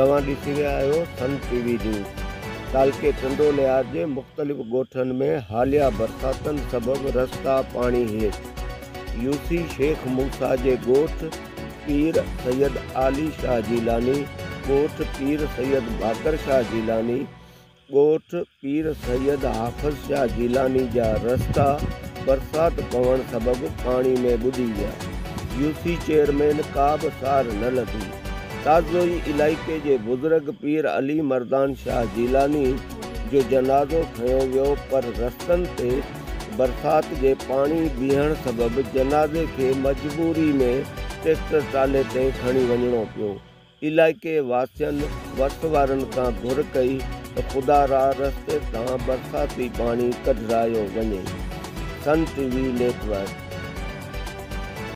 तव्हां ॾिसी रहिया आहियो सन टीवी न्यूज़। तालके टंडोलियार जे मुख़्तलिफ़ ॻोठनि में हालिया बरसातनि सबबि रस्ता पाणी हेठि। यूसी शेख मूसा जे ॻोठ पीर सैयद आली शाह जीलानी, ॻोठ पीर सैयद बाकर शाह जीलानी, ॻोठ पीर सैयद हाफ़िज़ शाह जीलानी जा रस्ता बरसात पवण सबबि पाणी में ॿुॾी विया। यूसी चेयरमैन का बि सार न लधी। ताज़ोई इलाइक़े जे बुज़ुर्ग पीर अली मर्दान शाह जीलानी जो जनाज़ो खयो वियो, पर रस्तनि ते बरसात जे पाणी बीहण सबबि जनाज़े खे मजबूरी में ट्रैक्टर ट्राले ते खणी वञिणो पियो। इलाइक़े वासियुनि वस वारनि खां घुर कई त ख़ुदा रा रस्ते तां बरसाती पाणी कढरायो वञे। Sun TV network.